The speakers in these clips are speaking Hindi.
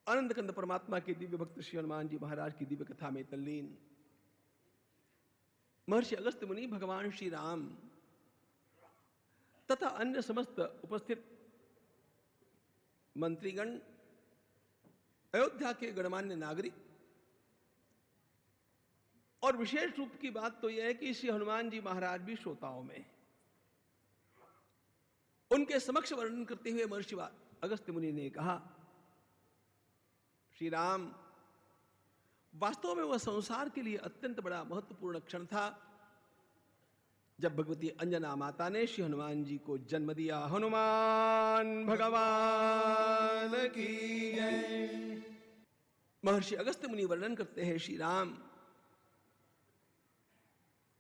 आनंद कंद परमात्मा के दिव्य भक्त श्री हनुमान जी महाराज की दिव्य कथा में तल्लीन महर्षि अगस्त्य मुनि भगवान श्री राम तथा अन्य समस्त उपस्थित मंत्रीगण, अयोध्या के गणमान्य नागरिक, और विशेष रूप की बात तो यह है कि श्री हनुमान जी महाराज भी श्रोताओं में, उनके समक्ष वर्णन करते हुए महर्षि अगस्त्य मुनि ने कहा, श्री राम, वास्तव में वह संसार के लिए अत्यंत बड़ा महत्वपूर्ण क्षण था जब भगवती अंजना माता ने श्री हनुमान जी को जन्म दिया। हनुमान भगवान की जय। महर्षि अगस्त्य मुनि वर्णन करते हैं, श्री राम,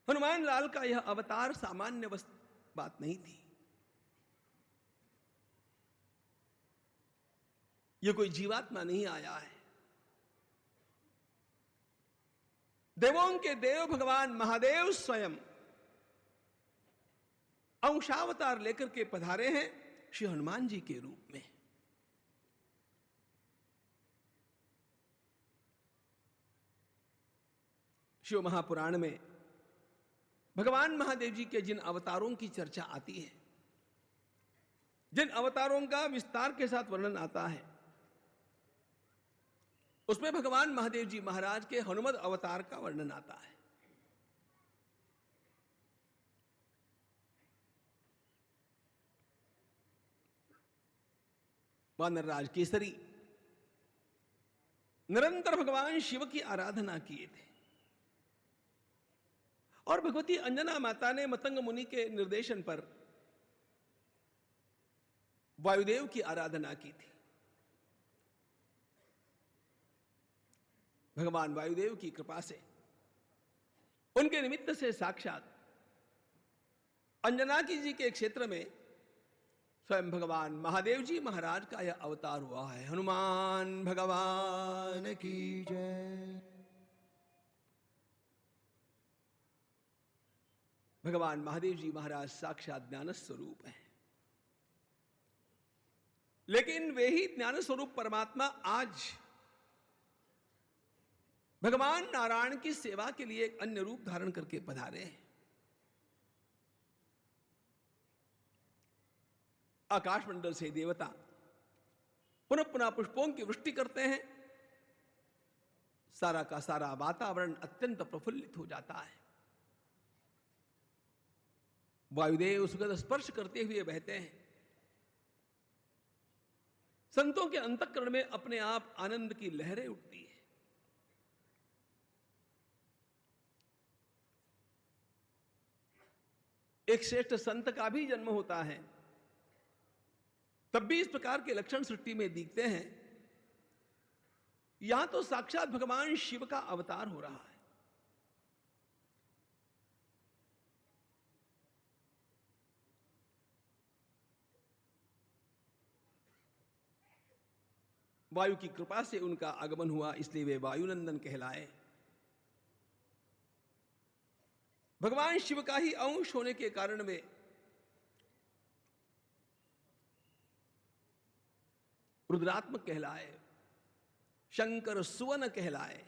हनुमान लाल का यह अवतार सामान्य बात नहीं थी। यह कोई जीवात्मा नहीं आया है। देवों के देव भगवान महादेव स्वयं अंशावतार लेकर के पधारे हैं श्री हनुमान जी के रूप में। शिव महापुराण में भगवान महादेव जी के जिन अवतारों की चर्चा आती है, जिन अवतारों का विस्तार के साथ वर्णन आता है, उसमें भगवान महादेव जी महाराज के हनुमद अवतार का वर्णन आता है। वानरराज केसरी निरंतर भगवान शिव की आराधना किए थे और भगवती अंजना माता ने मतंग मुनि के निर्देशन पर वायुदेव की आराधना की थी। भगवान वायुदेव की कृपा से, उनके निमित्त से साक्षात अंजना की जी के क्षेत्र में स्वयं भगवान महादेव जी महाराज का यह अवतार हुआ है। हनुमान भगवान की जय। भगवान महादेव जी महाराज साक्षात ज्ञान स्वरूप हैं, लेकिन वे ही ज्ञान स्वरूप परमात्मा आज भगवान नारायण की सेवा के लिए एक अन्य रूप धारण करके पधारे हैं। आकाशमंडल से देवता पुनः पुनः पुष्पों की वृष्टि करते हैं। सारा का सारा वातावरण अत्यंत प्रफुल्लित हो जाता है। वायुदेव सुगंध स्पर्श करते हुए बहते हैं। संतों के अंतःकरण में अपने आप आनंद की लहरें उठती है। एक श्रेष्ठ संत का भी जन्म होता है, तब भी इस प्रकार के लक्षण सृष्टि में दिखते हैं। यहां तो साक्षात भगवान शिव का अवतार हो रहा है। वायु की कृपा से उनका आगमन हुआ, इसलिए वे वायुनंदन कहलाए। भगवान शिव का ही अंश होने के कारण वे रुद्रात्मक कहलाए, शंकर सुवन कहलाए।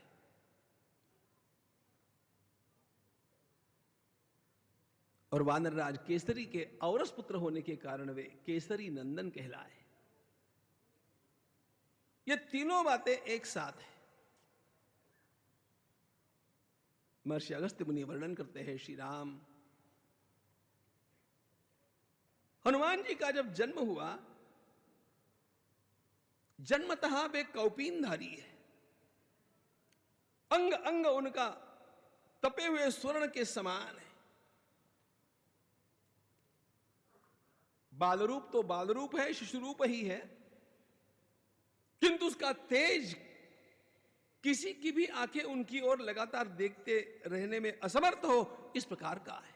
और वानरराज केसरी के औरस पुत्र होने के कारण वे केसरी नंदन कहलाए। ये तीनों बातें एक साथ हैं। महर्षि अगस्त्य मुनि वर्णन करते हैं, श्री राम, हनुमान जी का जब जन्म हुआ, जन्मतः वे कौपीनधारी है। अंग अंग उनका तपे हुए स्वर्ण के समान है। बालरूप तो बालरूप है, शिशुरूप ही है, किंतु उसका तेज किसी की भी आंखें उनकी ओर लगातार देखते रहने में असमर्थ हो, इस प्रकार का है।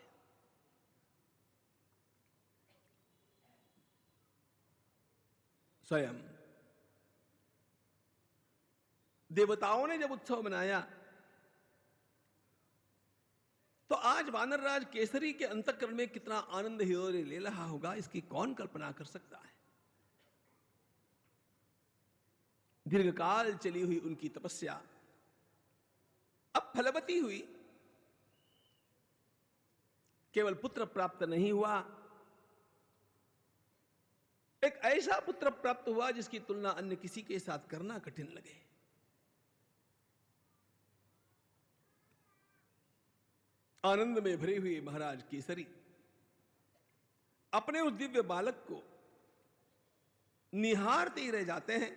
स्वयं देवताओं ने जब उत्सव मनाया, तो आज वानरराज केसरी के अंतःकरण में कितना आनंद हिलोरे ले रहा होगा, इसकी कौन कल्पना कर सकता है। दीर्घकाल चली हुई उनकी तपस्या अब फलवती हुई। केवल पुत्र प्राप्त नहीं हुआ, एक ऐसा पुत्र प्राप्त हुआ जिसकी तुलना अन्य किसी के साथ करना कठिन लगे। आनंद में भरे हुए महाराज केसरी अपने उस दिव्य बालक को निहारते ही रह जाते हैं।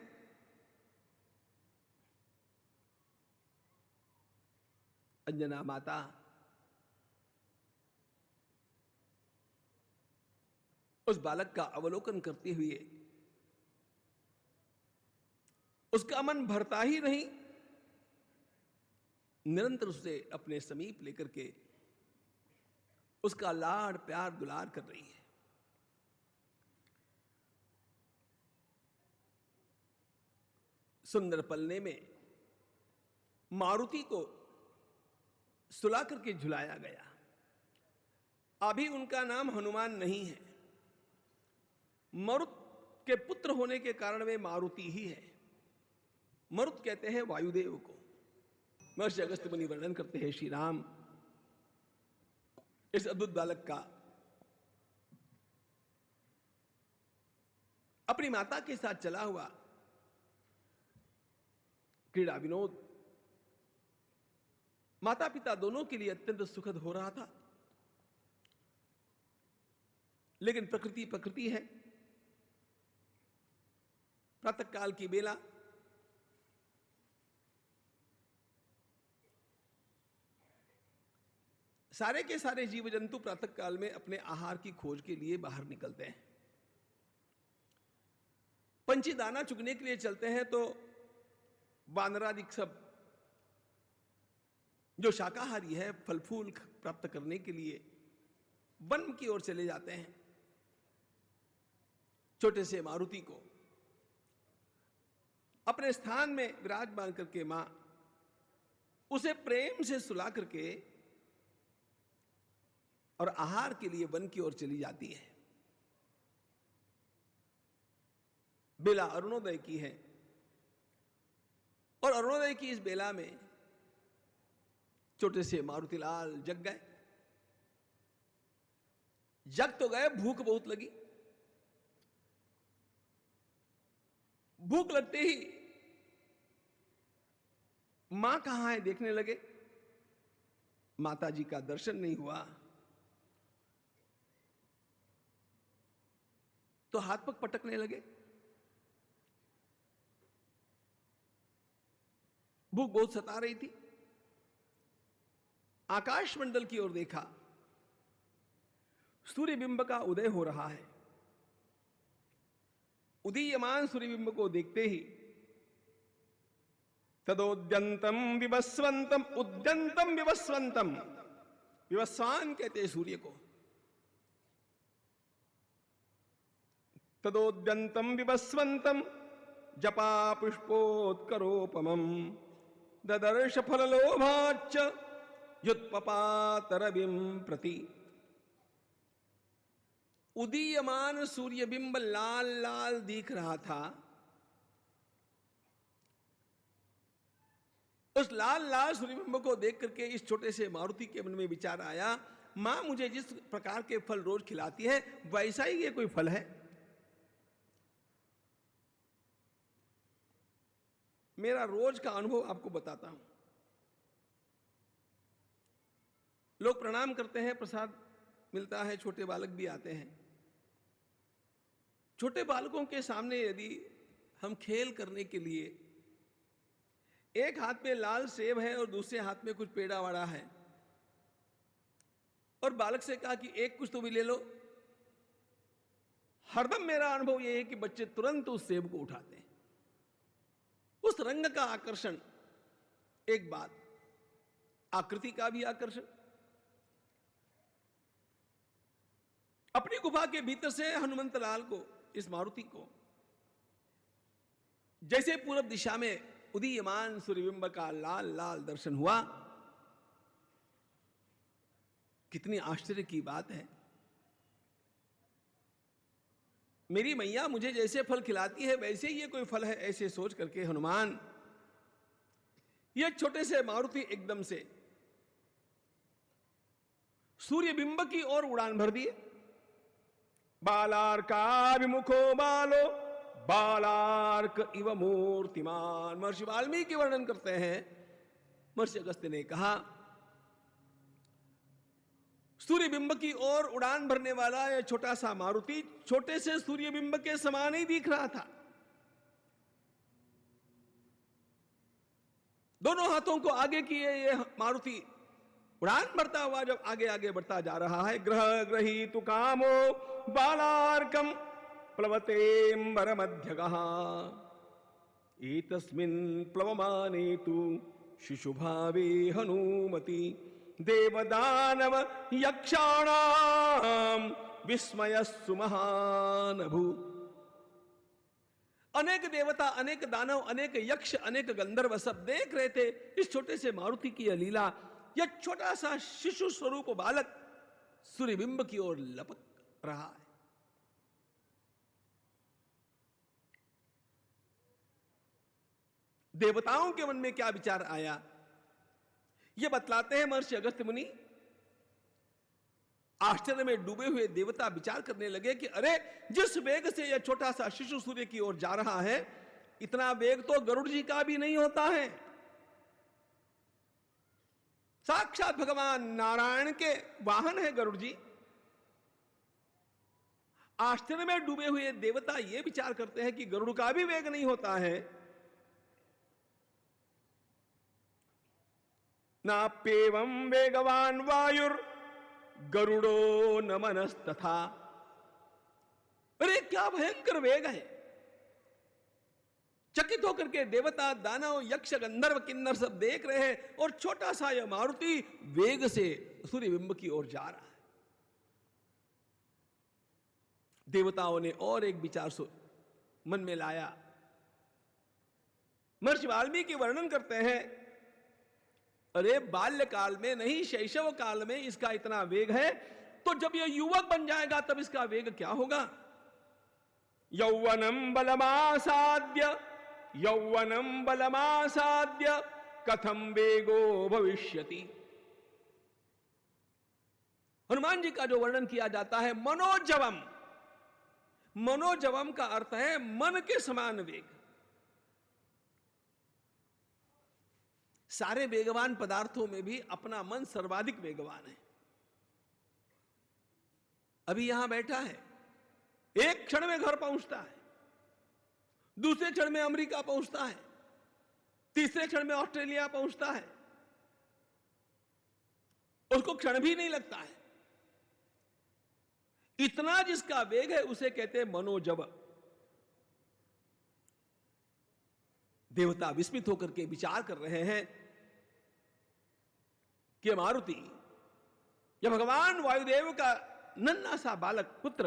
अंजना माता उस बालक का अवलोकन करते हुए उसका मन भरता ही नहीं, निरंतर उसे अपने समीप लेकर के उसका लाड प्यार दुलार कर रही है। सुंदर पलने में मारुति को सुला करके झुलाया गया। अभी उनका नाम हनुमान नहीं है, मरुत के पुत्र होने के कारण वे मारुति ही है। मरुत कहते हैं वायुदेव को। महर्षि अगस्त्य मुनि वर्णन करते हैं श्री राम इस अद्भुत बालक का अपनी माता के साथ चला हुआ क्रीड़ा विनोद माता पिता दोनों के लिए अत्यंत सुखद हो रहा था। लेकिन प्रकृति प्रकृति है। प्रातः काल की बेला सारे के सारे जीव जंतु प्रातः काल में अपने आहार की खोज के लिए बाहर निकलते हैं। पंछी दाना चुगने के लिए चलते हैं तो वानरादि सब जो शाकाहारी है फल फूल प्राप्त करने के लिए वन की ओर चले जाते हैं। छोटे से मारुति को अपने स्थान में विराजमान करके मां उसे प्रेम से सुला करके और आहार के लिए वन की ओर चली जाती है। बेला अरुणोदय की है और अरुणोदय की इस बेला में छोटे से मारुतिलाल जग गए। जग तो गए, भूख बहुत लगी। भूख लगते ही मां कहां है देखने लगे, माता जी का दर्शन नहीं हुआ तो हाथ पग पटकने लगे। भूख बहुत सता रही थी। आकाश मंडल की ओर देखा, सूर्यबिंब का उदय हो रहा है। उदीयमान सूर्यबिंब को देखते ही तदोद्यंतम विवस्वंतम, उद्यंतम विवस्वंतम, विवस्वान कहते हैं सूर्य को। तदोद्यंतम विवस्वंतम जपा पुष्पोत्करोपमं ददर्श फललोभाच्च युत्पपातरविं प्रति। उदीयमान सूर्यबिंब लाल लाल दिख रहा था। उस लाल लाल सूर्यबिंब को देख करके इस छोटे से मारुति के मन में विचार आया, मां मुझे जिस प्रकार के फल रोज खिलाती है वैसा ही ये कोई फल है। मेरा रोज का अनुभव आपको बताता हूं। लोग प्रणाम करते हैं, प्रसाद मिलता है, छोटे बालक भी आते हैं। छोटे बालकों के सामने यदि हम खेल करने के लिए एक हाथ में लाल सेब है और दूसरे हाथ में कुछ पेड़ा वाड़ा है और बालक से कहा कि एक कुछ तो भी ले लो, हरदम मेरा अनुभव यह है कि बच्चे तुरंत उस सेब को उठाते हैं। उस रंग का आकर्षण एक बात, आकृति का भी आकर्षण। अपनी गुफा के भीतर से हनुमंत लाल को, इस मारुति को, जैसे पूरब दिशा में उदीयमान सूर्यबिंब का लाल लाल दर्शन हुआ, कितनी आश्चर्य की बात है। मेरी मैया मुझे जैसे फल खिलाती है वैसे ही ये कोई फल है, ऐसे सोच करके हनुमान ये छोटे से मारुति एकदम से सूर्य बिंब की ओर उड़ान भर दिए। बालार्काभिमुखो बालो बालार्क इव मूर्तिमान। महर्षि वाल्मीकि वर्णन करते हैं, महर्षि अगस्त्य ने कहा सूर्य बिंब की ओर उड़ान भरने वाला यह छोटा सा मारुति छोटे से सूर्य बिंब के समान ही दिख रहा था। दोनों हाथों को आगे किए ये मारुति उड़ान भरता हुआ जब आगे आगे बढ़ता जा रहा है, ग्रह ग्रहीतु कामो बालार्कम प्लवतेम्बर मध्यगः एतस्मिन् प्लवमाने तु शिशुभावे हनुमति देवदानव यक्षाणाम विस्मयस्सु महानभूत्। अनेक देवता, अनेक दानव, अनेक यक्ष, अनेक गंधर्व सब देख रहे थे इस छोटे से मारुति की यह लीला। यह छोटा सा शिशु स्वरूप बालक सूर्यबिंब की ओर लपक रहा है। देवताओं के मन में क्या विचार आया यह बतलाते हैं महर्षि अगस्त्य मुनि। आश्चर्य में डूबे हुए देवता विचार करने लगे कि अरे जिस वेग से यह छोटा सा शिशु सूर्य की ओर जा रहा है, इतना वेग तो गरुड़ जी का भी नहीं होता है। साक्षात भगवान नारायण के वाहन है गरुड़ जी। आश्चर्य में डूबे हुए देवता यह विचार करते हैं कि गरुड़ का भी वेग नहीं होता है। नाप्येवं वेगवान वायुर गरुड़ो न मनस्तथा। अरे क्या भयंकर वेग है। चकित होकर के देवता, दानव, यक्ष, गंधर्व, किन्नर सब देख रहे हैं और छोटा सा यह मारुति वेग से सूर्यबिंब की ओर जा रहा है। देवताओं ने और एक विचार मन में लाया। महर्षि वाल्मीकि वर्णन करते हैं, अरे बाल्यकाल में नहीं, शैशव काल में इसका इतना वेग है, तो जब यह युवक बन जाएगा तब इसका वेग क्या होगा। यौवनम बलमासाद्य यौवनम बलमासाद्य कथम वेगो भविष्यति। हनुमान जी का जो वर्णन किया जाता है मनोजवम, मनोजवम का अर्थ है मन के समान वेग। सारे वेगवान पदार्थों में भी अपना मन सर्वाधिक वेगवान है। अभी यहां बैठा है, एक क्षण में घर पहुंचता है, दूसरे क्षण में अमेरिका पहुंचता है, तीसरे क्षण में ऑस्ट्रेलिया पहुंचता है, उसको क्षण भी नहीं लगता है। इतना जिसका वेग है उसे कहते हैं मनोजव। देवता विस्मित होकर के विचार कर रहे हैं कि मारुति या भगवान वायुदेव का नन्हा सा बालक पुत्र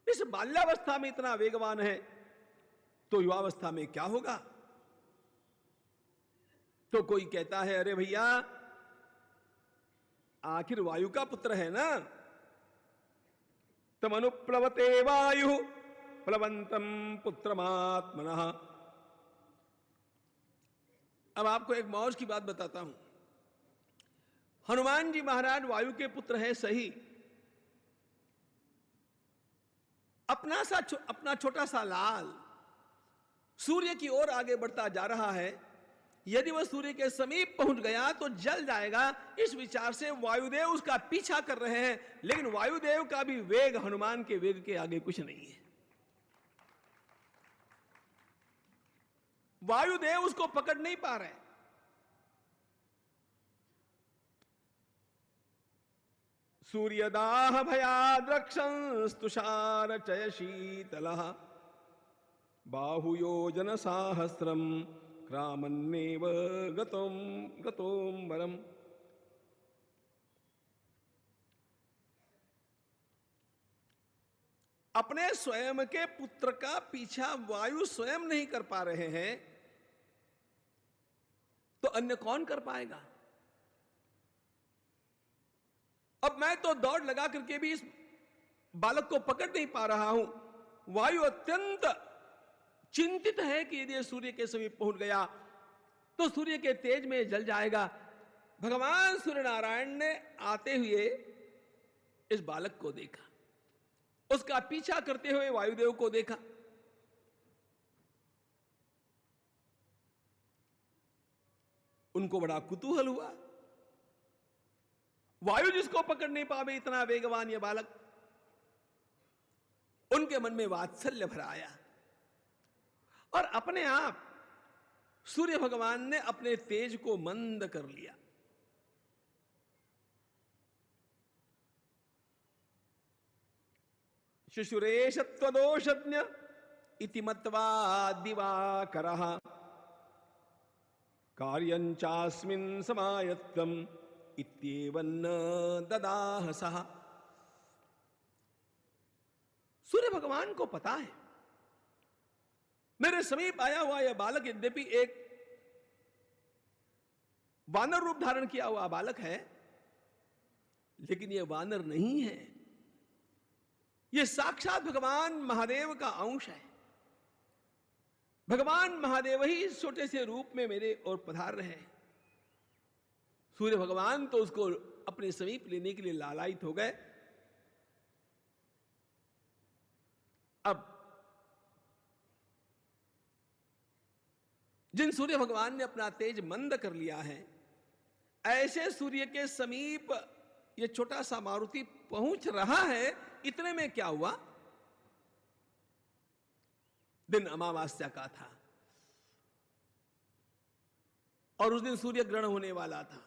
इस बाल्यावस्था में इतना वेगवान है, तो युवावस्था में क्या होगा। तो कोई कहता है, अरे भैया आखिर वायु का पुत्र है ना, तमनुप्लवते वायु प्लवंतम पुत्रमात्मनः। अब आपको एक मौज की बात बताता हूं। हनुमान जी महाराज वायु के पुत्र हैं सही, अपना छोटा सा लाल सूर्य की ओर आगे बढ़ता जा रहा है। यदि वह सूर्य के समीप पहुंच गया तो जल जाएगा, इस विचार से वायुदेव उसका पीछा कर रहे हैं। लेकिन वायुदेव का भी वेग हनुमान के वेग के आगे कुछ नहीं है। वायुदेव उसको पकड़ नहीं पा रहे। सूर्यदाह भयाद्रक्षंस्तुषार चय शीतलः बाहुयोजन साहस्रम क्रामन्नेव गतोम्बरम। अपने स्वयं के पुत्र का पीछा वायु स्वयं नहीं कर पा रहे हैं, तो अन्य कौन कर पाएगा। अब मैं तो दौड़ लगा करके भी इस बालक को पकड़ नहीं पा रहा हूं। वायु अत्यंत चिंतित है कि यदि सूर्य के समीप पहुंच गया तो सूर्य के तेज में जल जाएगा। भगवान सूर्य नारायण ने आते हुए इस बालक को देखा, उसका पीछा करते हुए वायुदेव को देखा। उनको बड़ा कुतूहल हुआ, वायु जिसको पकड़ नहीं पावे इतना वेगवान यह बालक। उनके मन में वात्सल्य भर आया और अपने आप सूर्य भगवान ने अपने तेज को मंद कर लिया। शुशुरेश त्वदोषज्ञ इति मत्वा दिवाकरः कार्यञ्चास्मिन् समायत्तम् इत्येवन्न ददाह सः। सूर्य भगवान को पता है मेरे समीप आया हुआ यह बालक यद्यपि एक वानर रूप धारण किया हुआ बालक है, लेकिन यह वानर नहीं है, यह साक्षात भगवान महादेव का अंश है। भगवान महादेव ही इस छोटे से रूप में मेरे ओर पधार रहे हैं। सूर्य भगवान तो उसको अपने समीप लेने के लिए लालायित हो गए। अब जिन सूर्य भगवान ने अपना तेज मंद कर लिया है, ऐसे सूर्य के समीप यह छोटा सा मारुति पहुंच रहा है। इतने में क्या हुआ, दिन अमावस्या का था और उस दिन सूर्य ग्रहण होने वाला था।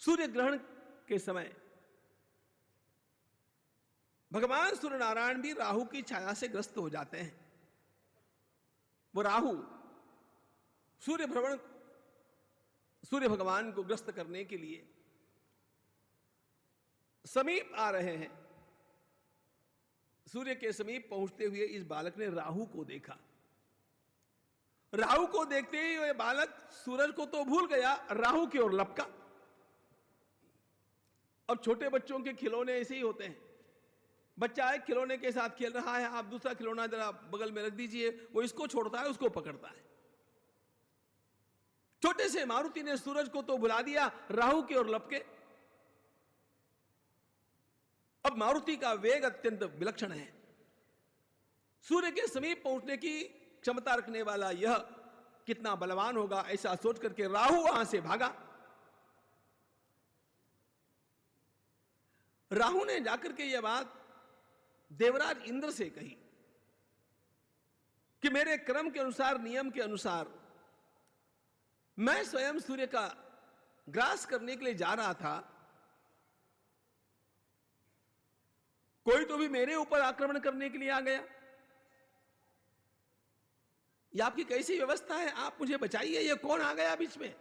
सूर्य ग्रहण के समय भगवान सूर्य नारायण भी राहु की छाया से ग्रस्त हो जाते हैं। वो राहु सूर्य भगवान को ग्रस्त करने के लिए समीप आ रहे हैं। सूर्य के समीप पहुंचते हुए इस बालक ने राहु को देखा। राहु को देखते ही वह बालक सूरज को तो भूल गया, राहु की ओर लपका। और छोटे बच्चों के खिलौने ऐसे ही होते हैं। बच्चा एक खिलौने के साथ खेल रहा है, आप दूसरा खिलौना जरा बगल में रख दीजिए, वो इसको छोड़ता है, उसको पकड़ता है। छोटे से मारुति ने सूरज को तो भुला दिया, राहु की ओर लपके। अब मारुति का वेग अत्यंत विलक्षण है। सूर्य के समीप पहुंचने की क्षमता रखने वाला यह कितना बलवान होगा, ऐसा सोच करके राहु वहां से भागा। राहु ने जाकर के यह बात देवराज इंद्र से कही कि मेरे क्रम के अनुसार, नियम के अनुसार मैं स्वयं सूर्य का ग्रास करने के लिए जा रहा था, कोई तो भी मेरे ऊपर आक्रमण करने के लिए आ गया। यह आपकी कैसी व्यवस्था है, आप मुझे बचाइए, यह कौन आ गया बीच में।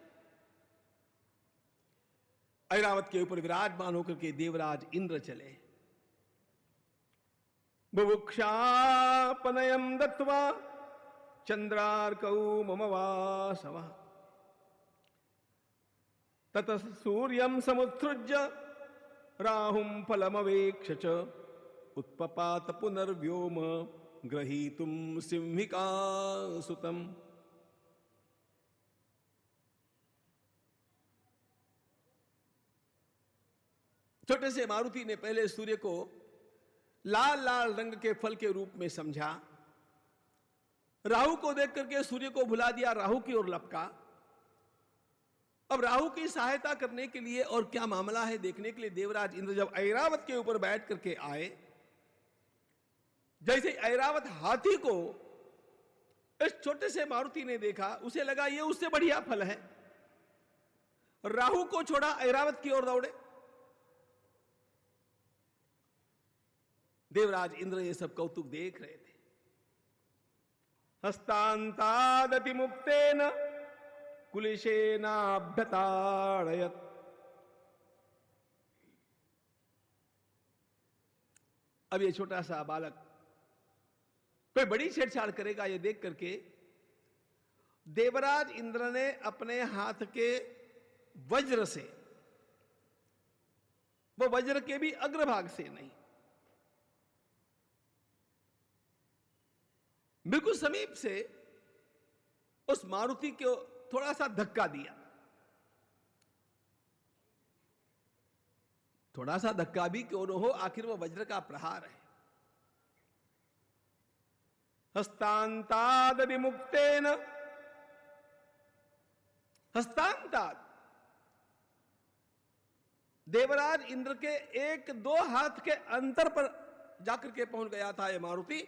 ऐरावत के ऊपर विराजमान होकर के देवराज इंद्र चले। बुभुक्षापनयम दत्वा चंद्रार्कौ मम वासवः ततः सूर्यं समुत्सृज्य राहुं फलमवेक्ष च उत्पपात पुनर्व्योम ग्रहीतुं सिंहिकासुतम्। छोटे से मारुति ने पहले सूर्य को लाल लाल रंग के फल के रूप में समझा। राहु को देख करके सूर्य को भुला दिया, राहु की ओर लपका। अब राहु की सहायता करने के लिए और क्या मामला है देखने के लिए देवराज इंद्र जब ऐरावत के ऊपर बैठ करके आए, जैसे ऐरावत हाथी को इस छोटे से मारुति ने देखा, उसे लगा ये उससे बढ़िया फल है। राहु को छोड़ा, ऐरावत की ओर दौड़े। देवराज इंद्र ये सब कौतुक देख रहे थे। हस्तांतादति मुक्तेन कुलिशेनाभ्यताड़यत्। अब ये छोटा सा बालक कोई बड़ी छेड़छाड़ करेगा ये देख करके देवराज इंद्र ने अपने हाथ के वज्र से वो वज्र के भी अग्रभाग से नहीं, बिल्कुल समीप से उस मारुति को थोड़ा सा धक्का दिया। थोड़ा सा धक्का भी क्यों न हो, आखिर वो वज्र का प्रहार है। हस्तांताद विमुक्तेन, हस्तांताद, देवराज इंद्र के एक दो हाथ के अंतर पर जाकर के पहुंच गया था ये मारुति।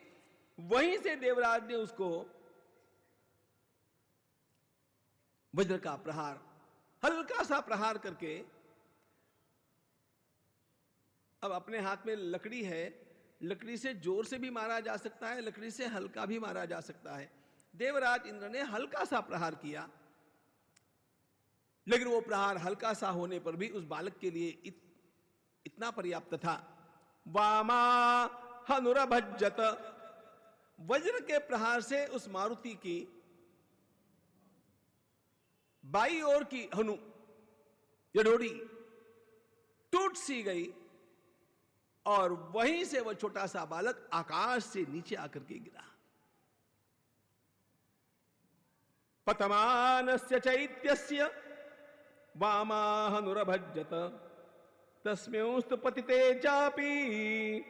वहीं से देवराज ने उसको वज्र का प्रहार, हल्का सा प्रहार करके, अब अपने हाथ में लकड़ी है, लकड़ी से जोर से भी मारा जा सकता है, लकड़ी से हल्का भी मारा जा सकता है। देवराज इंद्र ने हल्का सा प्रहार किया, लेकिन वो प्रहार हल्का सा होने पर भी उस बालक के लिए इतना पर्याप्त था। वामा हनुरभज्जत, वज्र के प्रहार से उस मारुति की बाई ओर की हनु या डोरी टूट सी गई और वहीं से वह छोटा सा बालक आकाश से नीचे आकर के गिरा। पतमानस्य चैत्यस्य वामाहनुरभज्जत, तस्म्योस्तु पतिते चापि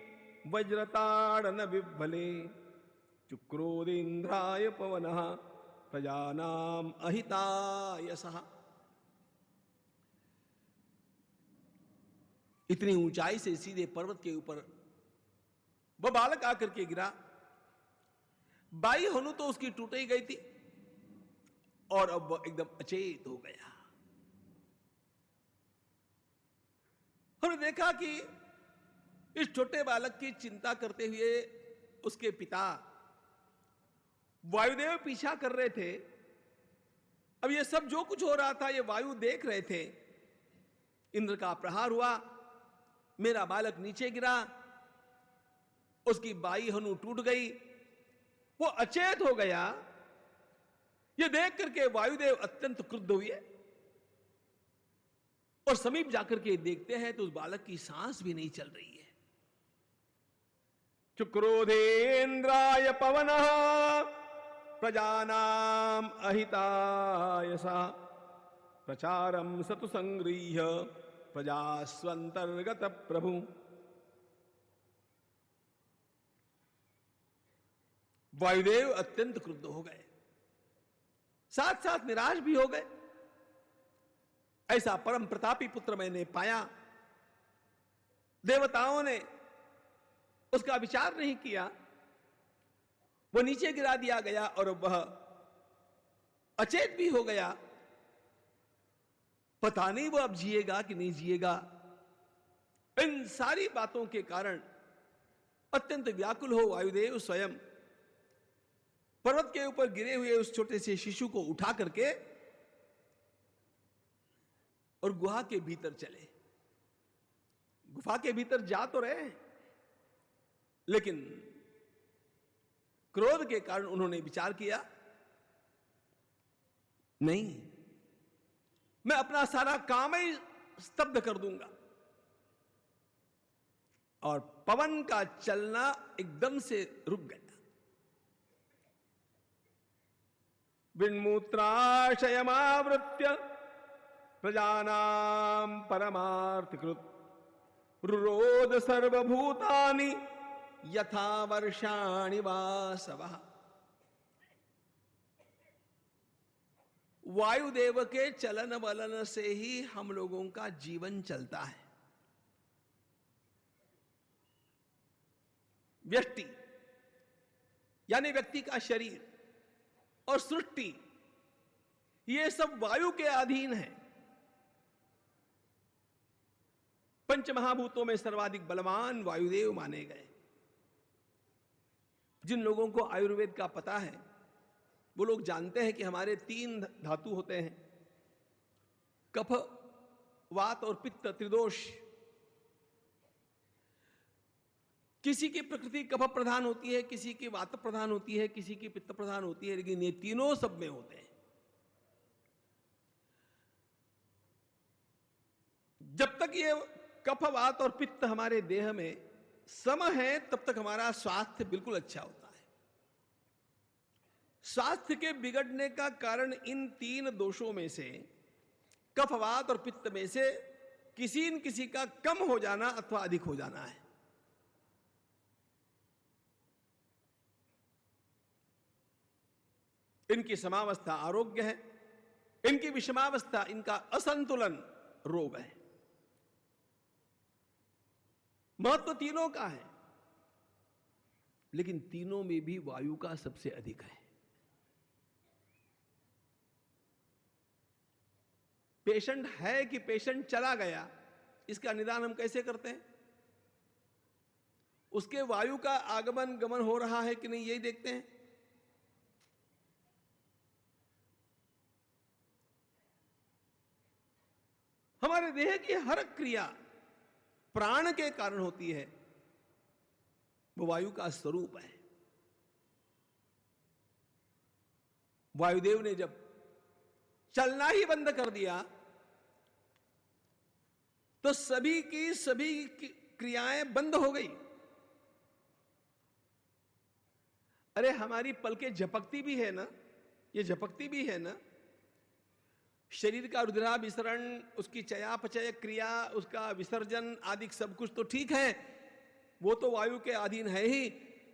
वज्रताड़न विह्वले, चुक्रोदीन्द्राय पवनः प्रजानाम अहितायसः। इतनी ऊंचाई से सीधे पर्वत के ऊपर वह बालक आकर के गिरा। बाई हनु तो उसकी टूट ही गई थी और अब वह एकदम अचेत हो गया। हमने देखा कि इस छोटे बालक की चिंता करते हुए उसके पिता वायुदेव पीछा कर रहे थे। अब ये सब जो कुछ हो रहा था ये वायु देख रहे थे। इंद्र का प्रहार हुआ, मेरा बालक नीचे गिरा, उसकी बाई हनु टूट गई, वो अचेत हो गया। ये देख करके वायुदेव अत्यंत क्रुद्ध हुए और समीप जाकर के देखते हैं तो उस बालक की सांस भी नहीं चल रही है। चुक्रोधेन्द्राय पवनः प्रजानाम अहितायसा, प्रचारम सतु संगृह्य प्रजास्वंतर्गत प्रभु। वायुदेव अत्यंत क्रुद्ध हो गए, साथ साथ निराश भी हो गए। ऐसा परम प्रतापी पुत्र मैंने पाया। देवताओं ने उसका विचार नहीं किया, वो नीचे गिरा दिया गया और वह अचेत भी हो गया। पता नहीं वो अब जिएगा कि नहीं जिएगा। इन सारी बातों के कारण अत्यंत व्याकुल हो वायुदेव स्वयं पर्वत के ऊपर गिरे हुए उस छोटे से शिशु को उठा करके और गुहा के भीतर चले। गुफा के भीतर जा तो रहे, लेकिन क्रोध के कारण उन्होंने विचार किया, नहीं, मैं अपना सारा काम ही स्तब्ध कर दूंगा। और पवन का चलना एकदम से रुक गया। विन्मूत्राशयमावृत्य प्रजानां परमार्थकृत, रुरोध सर्वभूतानि यथा वर्षाणि वासवः। वायुदेव के चलन वलन से ही हम लोगों का जीवन चलता है। व्यष्टि यानी व्यक्ति का शरीर और सृष्टि, ये सब वायु के अधीन है। पंचमहाभूतों में सर्वाधिक बलवान वायुदेव माने गए। जिन लोगों को आयुर्वेद का पता है वो लोग जानते हैं कि हमारे 3 धातु होते हैं, कफ, वात और पित्त त्रिदोष। किसी की प्रकृति कफ प्रधान होती है, किसी की वात प्रधान होती है, किसी की पित्त प्रधान होती है, लेकिन ये तीनों सब में होते हैं। जब तक ये कफ वात और पित्त हमारे देह में सम है तब तक हमारा स्वास्थ्य बिल्कुल अच्छा होता है। स्वास्थ्य के बिगड़ने का कारण इन तीन दोषों में से, कफ वात और पित्त में से किसी न किसी का कम हो जाना अथवा अधिक हो जाना है। इनकी समावस्था आरोग्य है, इनकी विषमावस्था, इनका असंतुलन रोग है। महत्व तीनों का है, लेकिन तीनों में भी वायु का सबसे अधिक है। पेशेंट है कि पेशेंट चला गया, इसका निदान हम कैसे करते हैं? उसके वायु का आगमन गमन हो रहा है कि नहीं, यही देखते हैं। हमारे देह की हर क्रिया प्राण के कारण होती है, वो वायु का स्वरूप है। वायुदेव ने जब चलना ही बंद कर दिया तो सभी क्रियाएं बंद हो गई। अरे हमारी पलकें झपकती भी है ना, ये झपकती भी है ना। शरीर का रुद्राभिसरण, उसकी चयापचय क्रिया, उसका विसर्जन आदि सब कुछ तो ठीक है, वो तो वायु के अधीन है ही।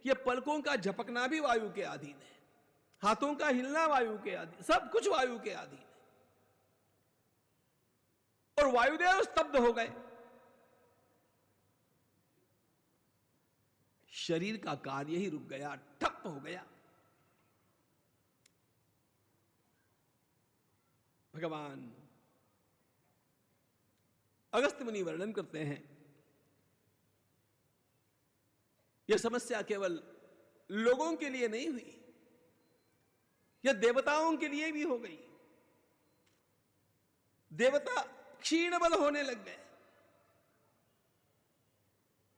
ये पलकों का झपकना भी वायु के अधीन है, हाथों का हिलना वायु के अधीन, सब कुछ वायु के अधीन है। और वायुदेव स्तब्ध हो गए, शरीर का कार्य ही रुक गया, ठप हो गया। भगवान अगस्त मुनि वर्णन करते हैं, यह समस्या केवल लोगों के लिए नहीं हुई, यह देवताओं के लिए भी हो गई। देवता क्षीण बल होने लग गए।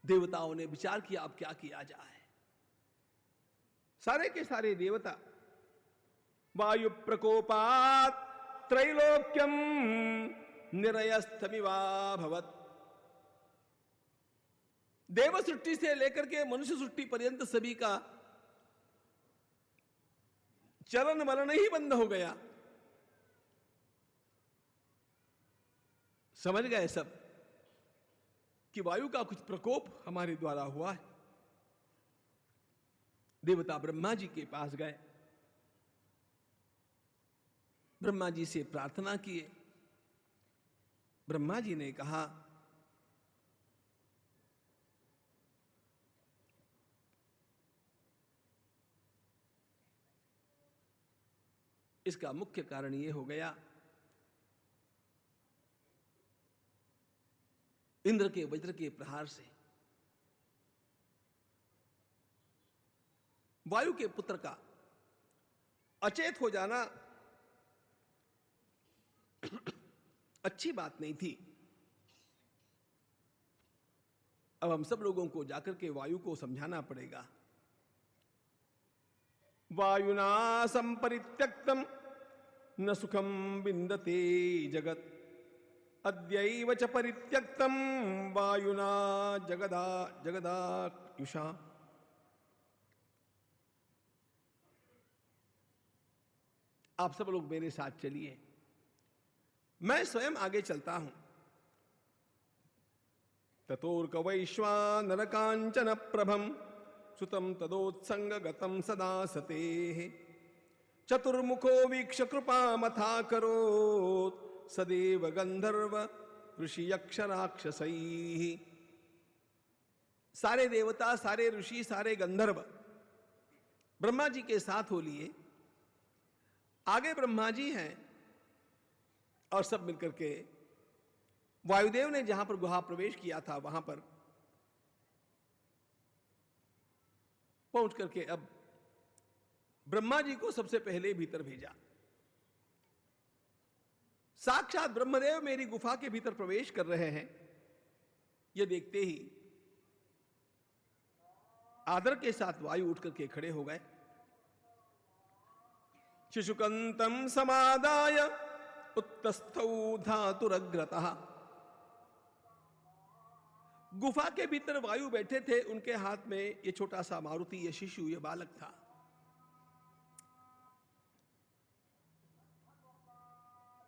देवताओं ने विचार किया अब क्या किया जाए। सारे के सारे देवता वायु प्रकोपात त्रैलोक्यम निरयस्थमिवाभवत्। देव सृष्टि से लेकर के मनुष्य सृष्टि पर्यंत सभी का चलन वलन ही बंद हो गया। समझ गए सब कि वायु का कुछ प्रकोप हमारे द्वारा हुआ है। देवता ब्रह्मा जी के पास गए, ब्रह्मा जी से प्रार्थना किए। ब्रह्मा जी ने कहा, इसका मुख्य कारण यह हो गया, इंद्र के वज्र के प्रहार से वायु के पुत्र का अचेत हो जाना अच्छी बात नहीं थी। अब हम सब लोगों को जाकर के वायु को समझाना पड़ेगा। वायुना संपरित्यक्तम न सुखम विंदते जगत, अद्यैव च परित्यक्तम वायुना जगदायुषा। आप सब लोग मेरे साथ चलिए, मैं स्वयं आगे चलता हूं। ततोर्कवैश्वानर कांचन प्रभम सुतम तदोत्संगगतम सदा सतेः, चतुर्मुखो वीक्ष कृपामथा करोत्, सदेव गंधर्व ऋषि यक्ष राक्षसैः। सारे देवता, सारे ऋषि, सारे गंधर्व ब्रह्मा जी के साथ हो लिए। आगे ब्रह्मा जी हैं और सब मिलकर के वायुदेव ने जहां पर गुहा प्रवेश किया था वहां पर पहुंच करके अब ब्रह्मा जी को सबसे पहले भीतर भेजा। साक्षात ब्रह्मदेव मेरी गुफा के भीतर प्रवेश कर रहे हैं, यह देखते ही आदर के साथ वायु उठ करके खड़े हो गए। शिशुकंतम समादाय उत्तस्थौ धातुरग्रतः, गुफा के भीतर वायु बैठे थे, उनके हाथ में ये छोटा सा मारुति, ये शिशु, ये बालक था।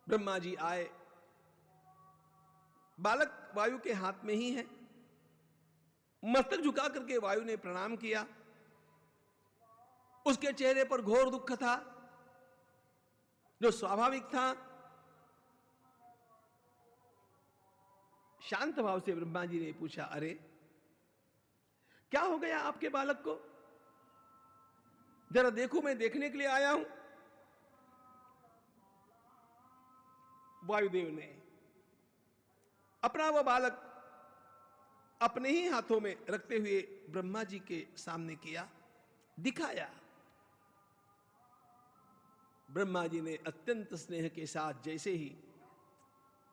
ब्रह्मा जी आए, बालक वायु के हाथ में ही है। मस्तक झुका करके वायु ने प्रणाम किया। उसके चेहरे पर घोर दुख था, जो स्वाभाविक था। शांत भाव से ब्रह्मा जी ने पूछा, अरे क्या हो गया आपके बालक को? जरा देखो, मैं देखने के लिए आया हूं। वायुदेव ने अपना वह बालक अपने ही हाथों में रखते हुए ब्रह्मा जी के सामने किया, दिखाया। ब्रह्मा जी ने अत्यंत स्नेह के साथ जैसे ही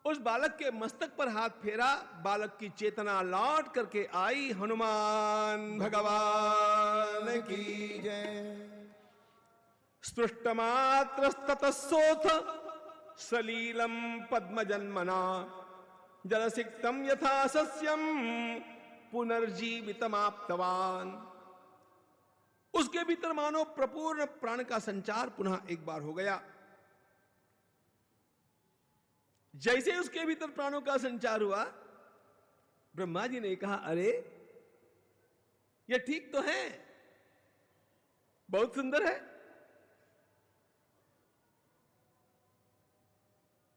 उस बालक के मस्तक पर हाथ फेरा, बालक की चेतना लौट करके आई। हनुमान भगवान की जय। स्पृष्टमात्रस्ततसोथ सलीलम पद्मजन्मना जलसिक्तम यथा सस्यम पुनर्जीवितमाप्तवान। उसके भीतर मानो प्रपूर्ण प्राण का संचार पुनः एक बार हो गया। जैसे उसके भीतर प्राणों का संचार हुआ, ब्रह्मा जी ने कहा, अरे ये ठीक तो है, बहुत सुंदर है।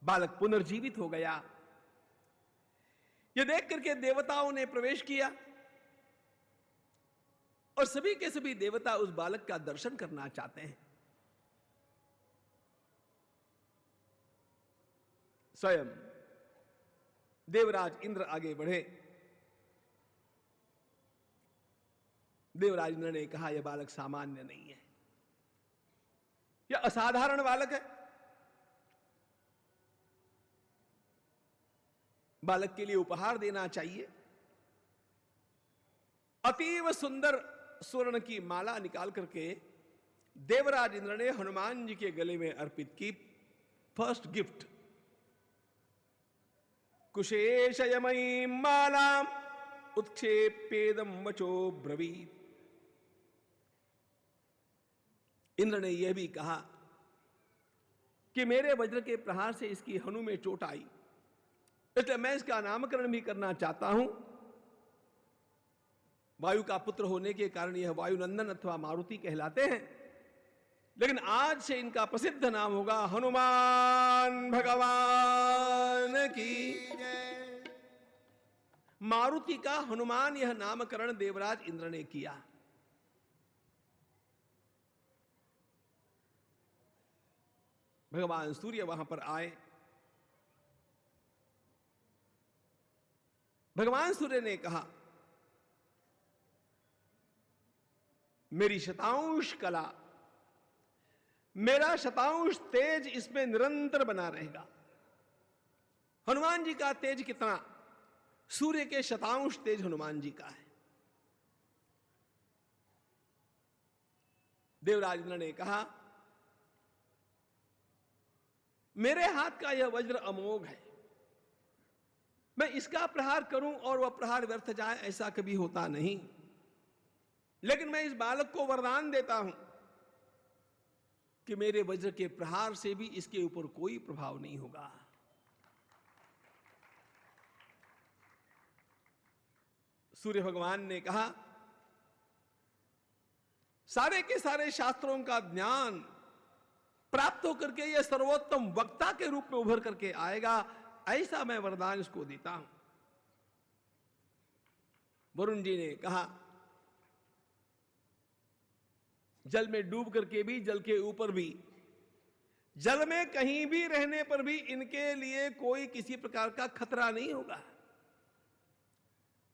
बालक पुनर्जीवित हो गया। यह देख करके देवताओं ने प्रवेश किया और सभी के सभी देवता उस बालक का दर्शन करना चाहते हैं। स्वयं देवराज इंद्र आगे बढ़े। देवराज इंद्र ने कहा, यह बालक सामान्य नहीं है, यह असाधारण बालक है। बालक के लिए उपहार देना चाहिए। अतीव सुंदर स्वर्ण की माला निकाल करके देवराज इंद्र ने हनुमान जी के गले में अर्पित की। फर्स्ट गिफ्ट, कुशेशयमयी मालाम उत्क्षेपेदम वचो ब्रवीत। इंद्र ने यह भी कहा कि मेरे वज्र के प्रहार से इसकी हनु में चोट आई, इसलिए मैं इसका नामकरण भी करना चाहता हूं। वायु का पुत्र होने के कारण यह वायुनंदन अथवा मारुति कहलाते हैं, लेकिन आज से इनका प्रसिद्ध नाम होगा हनुमान भगवान की जय। मारुति का हनुमान यह नामकरण देवराज इंद्र ने किया। भगवान सूर्य वहां पर आए। भगवान सूर्य ने कहा, मेरी शतांश कला, मेरा शतांश तेज इसमें निरंतर बना रहेगा। हनुमान जी का तेज कितना? सूर्य के शतांश तेज हनुमान जी का है। देवराज इंद्र ने कहा, मेरे हाथ का यह वज्र अमोघ है, मैं इसका प्रहार करूं और वह प्रहार व्यर्थ जाए, ऐसा कभी होता नहीं। लेकिन मैं इस बालक को वरदान देता हूं कि मेरे वज्र के प्रहार से भी इसके ऊपर कोई प्रभाव नहीं होगा। सूर्य भगवान ने कहा, सारे के सारे शास्त्रों का ज्ञान प्राप्त होकर के यह सर्वोत्तम वक्ता के रूप में उभर करके आएगा, ऐसा मैं वरदान इसको देता हूं। वरुण जी ने कहा, जल में डूब करके भी, जल के ऊपर भी, जल में कहीं भी रहने पर भी इनके लिए कोई किसी प्रकार का खतरा नहीं होगा।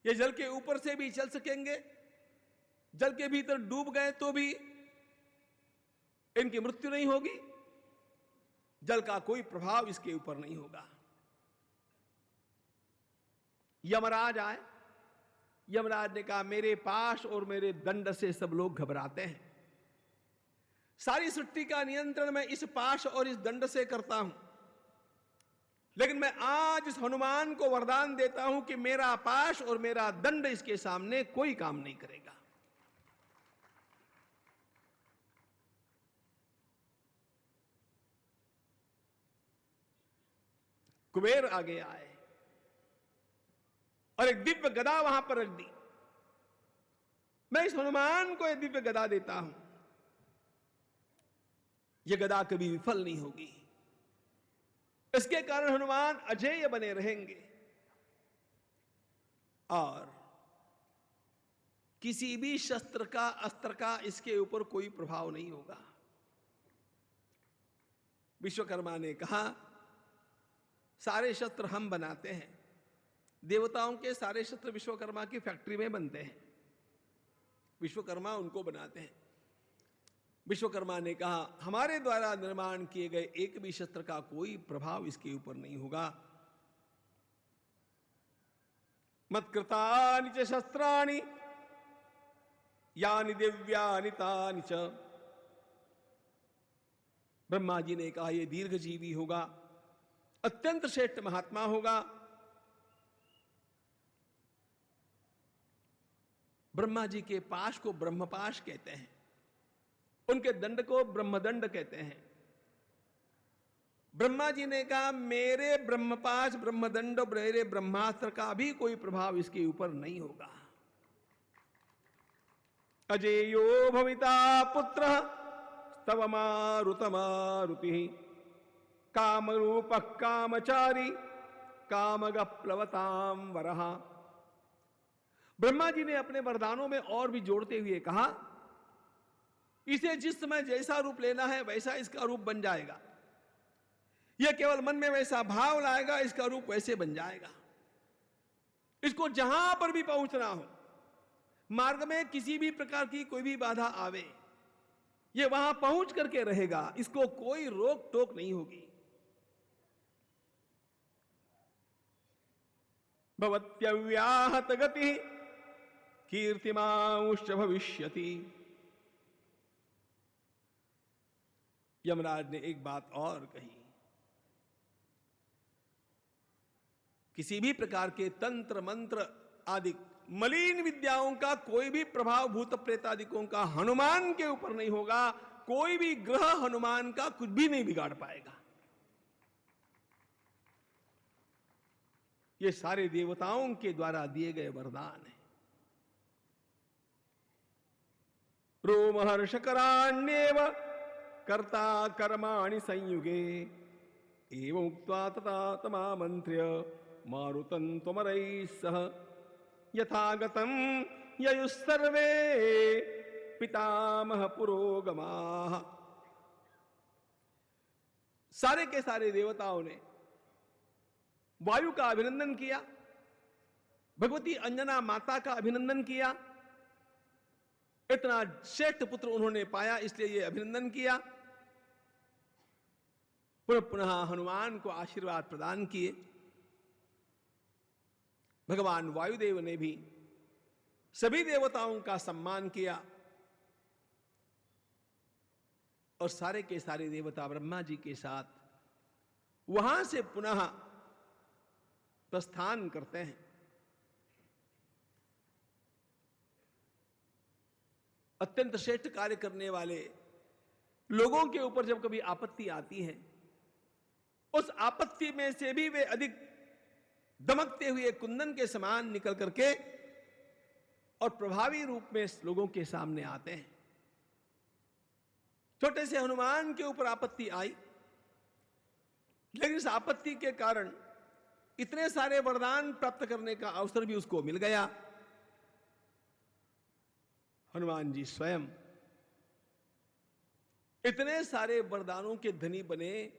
ये जल के ऊपर से भी चल सकेंगे, जल के भीतर डूब गए तो भी इनकी मृत्यु नहीं होगी, जल का कोई प्रभाव इसके ऊपर नहीं होगा। यमराज आए। यमराज ने कहा, मेरे पाश और मेरे दंड से सब लोग घबराते हैं। सारी सृष्टि का नियंत्रण मैं इस पाश और इस दंड से करता हूं। लेकिन मैं आज इस हनुमान को वरदान देता हूं कि मेरा पाश और मेरा दंड इसके सामने कोई काम नहीं करेगा। कुबेर आगे आए और एक दिव्य गदा वहां पर रख दी। मैं इस हनुमान को एक दिव्य गदा देता हूं, यह गदा कभी विफल नहीं होगी। इसके कारण हनुमान अजेय बने रहेंगे और किसी भी शस्त्र का, अस्त्र का इसके ऊपर कोई प्रभाव नहीं होगा। विश्वकर्मा ने कहा, सारे शस्त्र हम बनाते हैं। देवताओं के सारे शस्त्र विश्वकर्मा की फैक्ट्री में बनते हैं, विश्वकर्मा उनको बनाते हैं। विश्वकर्मा ने कहा, हमारे द्वारा निर्माण किए गए एक भी शस्त्र का कोई प्रभाव इसके ऊपर नहीं होगा। मत्कृतानि च शस्त्राणि यानि दिव्यानि तानि च। ब्रह्मा जी ने कहा, यह दीर्घजीवी होगा, अत्यंत श्रेष्ठ महात्मा होगा। ब्रह्मा जी के पाश को ब्रह्मपाश कहते हैं, उनके दंड को ब्रह्मदंड कहते हैं। ब्रह्मा जी ने कहा, मेरे ब्रह्मपाश, ब्रह्मदंड, मेरे ब्रह्मास्त्र का भी कोई प्रभाव इसके ऊपर नहीं होगा। अजेयो भविता पुत्र स्तव मारुत मारुति कामरूप कामचारी कामग प्लवताम वरहा। ब्रह्मा जी ने अपने वरदानों में और भी जोड़ते हुए कहा, इसे जिस समय जैसा रूप लेना है वैसा इसका रूप बन जाएगा। यह केवल मन में वैसा भाव लाएगा, इसका रूप वैसे बन जाएगा। इसको जहां पर भी पहुंचना हो, मार्ग में किसी भी प्रकार की कोई भी बाधा आवे, यह वहां पहुंच करके रहेगा, इसको कोई रोक टोक नहीं होगी। भवत्यव्याहत गति कीर्तिमांश्च भविष्यति। यमराज ने एक बात और कही, किसी भी प्रकार के तंत्र मंत्र आदि मलिन विद्याओं का कोई भी प्रभाव भूत प्रेतादिकों का हनुमान के ऊपर नहीं होगा। कोई भी ग्रह हनुमान का कुछ भी नहीं बिगाड़ पाएगा। ये सारे देवताओं के द्वारा दिए गए वरदान है। रोमहर्षकराण्येव कर्ता कर्माणि संयुगे एवं उक्त्वा तथा तमामन्त्र्य मारुतं त्वमरैः सह यथागतं ययुस्सर्वे पितामह पुरोगमाः। सारे के सारे देवताओं ने वायु का अभिनंदन किया, भगवती अंजना माता का अभिनंदन किया। इतना श्रेष्ठ पुत्र उन्होंने पाया, इसलिए ये अभिनंदन किया। पुनः पुनः हनुमान को आशीर्वाद प्रदान किए। भगवान वायुदेव ने भी सभी देवताओं का सम्मान किया और सारे के सारे देवता ब्रह्मा जी के साथ वहां से पुनः प्रस्थान करते हैं। अत्यंत श्रेष्ठ कार्य करने वाले लोगों के ऊपर जब कभी आपत्ति आती है, उस आपत्ति में से भी वे अधिक दमकते हुए कुंदन के समान निकल करके और प्रभावी रूप में लोगों के सामने आते हैं। छोटे से हनुमान के ऊपर आपत्ति आई, लेकिन इस आपत्ति के कारण इतने सारे वरदान प्राप्त करने का अवसर भी उसको मिल गया। हनुमान जी स्वयं इतने सारे वरदानों के धनी बने।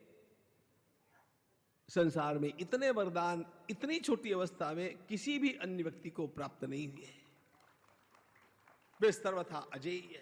संसार में इतने वरदान इतनी छोटी अवस्था में किसी भी अन्य व्यक्ति को प्राप्त नहीं हुए। वे सर्वथा अजेय है।